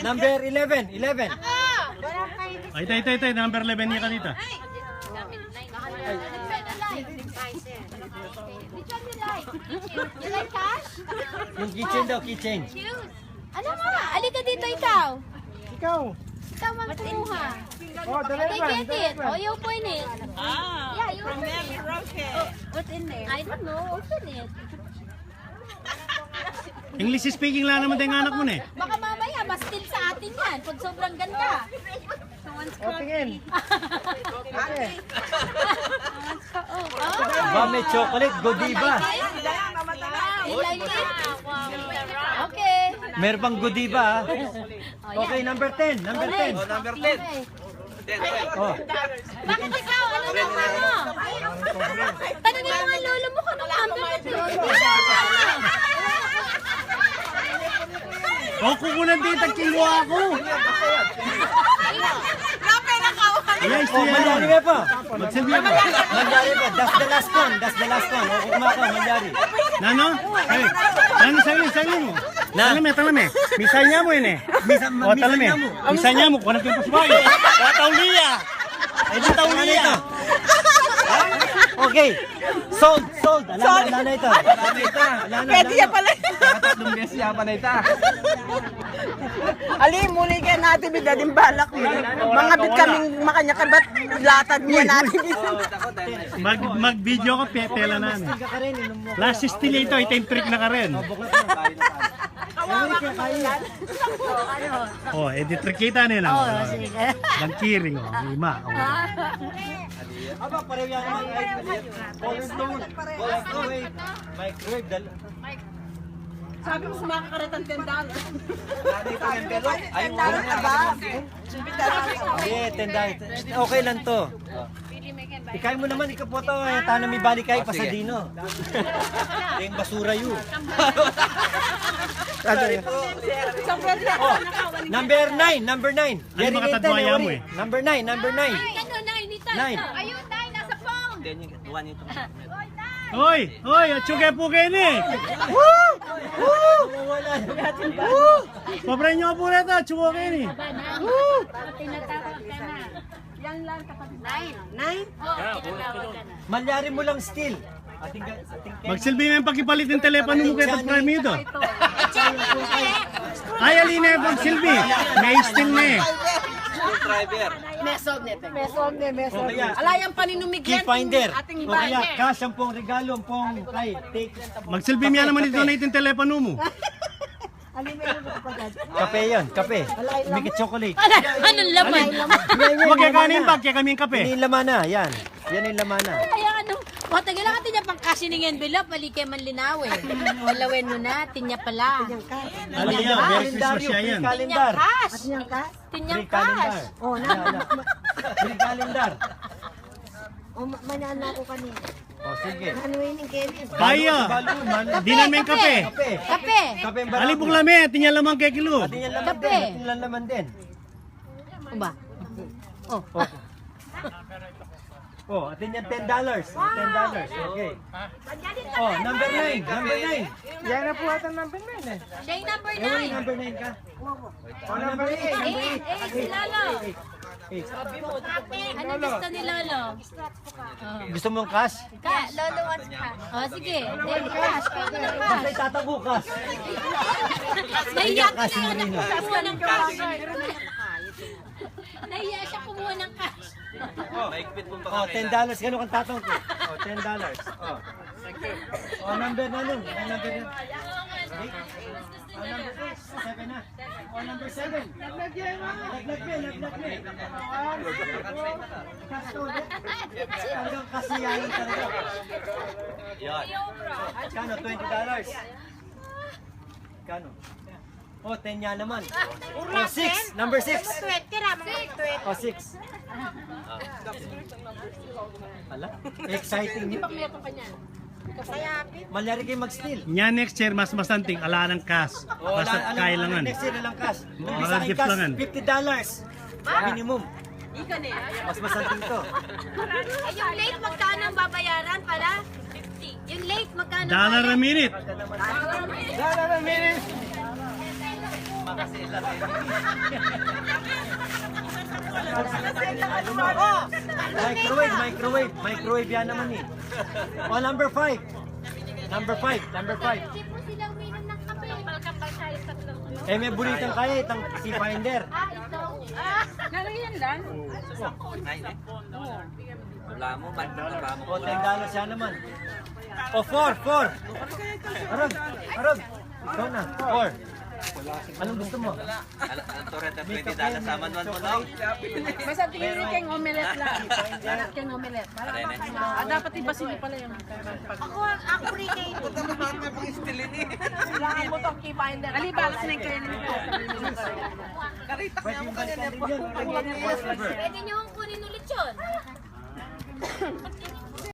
Number 11. 11. Ay, ito. Number 11 niya kanita. You like cash? Yung keychain daw, keychain. Ano nga? Alika dito ikaw. Ikaw. Ikaw ang kumuha. Oh, Okay, get it. Oh, you open it. Yeah, you From open them, it. Roque. What's in there? I don't know. Open it. English speaking lang naman tayo ng anak mo na eh. Baka mamaya, ma-steal sa atin yan. Pag sobrang ganda. O, tingin. Okay. Ba, may chocolate, Godiva. You like it? Okay. Meron pang Godiva. Okay, number 10. Number 10. Number 10. Oh. Bakit ikaw? Ano naman mo? Tanungin mo nga lolo mo kung ano O, kukunan din, tagkiluha ako. Ayan, Oh, Malyari siya. pa. Magsilbi ako. Malyari pa. That's the last one. That's the last one. O, kumaka, Malyari. Nano? Ay, nano, sagling mo. Na. Talame. Misanya mo yun eh. O, talame. Misanya mo. Misanya mo, kung ano yung pasbayo. Tauliya. Ay, di tauliya. Okay. Sold. Ala na ito. Pwede yan pala. Tatlong beses siya pa na ita. Ali, muli ka natin bidading balak mo. Mga bit kaming makanya ka, ba't latag niya natin? Mag-video ko, pela na. Ka ka rin. Inom mo. Last still ito, item trick na ka rin. Oh, edi trick kita nila. Oh, sige. Bangkiring, oh, lima. Oh. Aba, pareho yan naman. Cold stone. Microwave. Sabi mo sa mga karetang $10. Ay, wala na ba? Yeah, $10. Okay lang to. Ikain mo naman, ikaw po ito. Tanang may balik kayo, pasadino. Yung basura yun. Oh, number 9. Number 9. Ano ba katadwaya mo eh? Number 9. Number 9. Ano na, dito. 9. Ayun, tayo nasa phone. Hoy, atsuge po kayo ni. Pabrain nyo po rito, atsuge kayo ni. Tinatawag ka na. Yan lang kapatid. 9? Oo, tinatawag ka na. Malyari mo lang still. Magsilbi mo yung pakipalit ng telepono mo kaya pag-prime ito. Ay, alina yung pagsilbi. May still na eh. Driver. Alayang paninumigyan. Key finder. Ating O kaya, iba. cash ang pong regalo, ang pong kay, take. Magsilbi mo yan naman ito na itong telepono mo. Kape yun, kape. Make it chocolate. Anong laman? Huwag kaya kanin bag, kaya kami yung kape. Yan yung laman na, yan. Yan yung laman na. Kaya ano, tagal lang natin niya pang kasi ng envelope, balik kay man linawin. Walawin mo na, tinya pala. Alina, Merry Christmas siya yan. Free Tinya calendar. cash. Tinyang Free calendar. cash. Oh, free calendar. Manana ko kanina. Oh, sige. Ano yun yung Kevin? Kaya, di namin kape. Kape. Kape. Kape ang barako. Alibong lami, tinya lamang kay kilo. Atin yan laman Kape. din. Atin yan laman din. Ano ba? Oh. Oh, atin yan $10. $10. Okay. Oh, number 9. Number 9. Yan na po ata ng pin eh. Siya yung number Ewan 9. number 9 ka. Oh, number 8. Number 8. Si Lolo. 8. Ano gusto ni Lolo? Gusto mong cash? Cash. Lolo wants cash. Oh, sige. Then, cash. Pwede na Basta cash. itatago cash. Nahiya Cash siya mo na rin. kumuha ng cash. Nahiya siya kumuha ng cash. Maikpit po Oh, $10. Gano'n kang tatong ko? Oh, $10. Oh. Oh, number na nun. Ano number na? 8. Oh, number 8. 7 na. Oh, number 7. Laglag yan. Cash to ulit. Hanggang kasiyahan talaga. Yan. Kano? $20. Kano? Oh, 10 yan naman. Oh, 6. Number 6. Oh, 6. Ala, exciting niyo. Malyari kayo mag-steal. Nya next year, mas masanting, ala ng cash. Basta kailangan. Next year na lang cash. Mga Isa kay gift cash, langan. $50. Minimum. Mas masanting to. Yung late, magkano ang babayaran pala? 50. Yung late, magkano? $1 a minute. Dala na minute. Makasila rin. Microwave yan naman eh. O, number 5. Number 5. Hindi po silang minom ng kape. Kapal-kapal tayo sa tatlo. Eh, may buritang kaya itang si Finder. Ito. Nalagyan lang. Wala mo, magpapapa mo. O, $10 yan naman. O, 4. Arog. Ikaw na, 4. Anong gusto mo? Ang torrent na $20 sa manual mo lang. Basta tingin niyo kayong omelette lang. Dapat kayong omelette. Dapat ibasin niyo pala yung Ako rin kayo. kailangan mo tong key-finder. Alibalas na yung kainin ko. Pwede yung balikan din yun. Pwede nyo kunin ulit yun.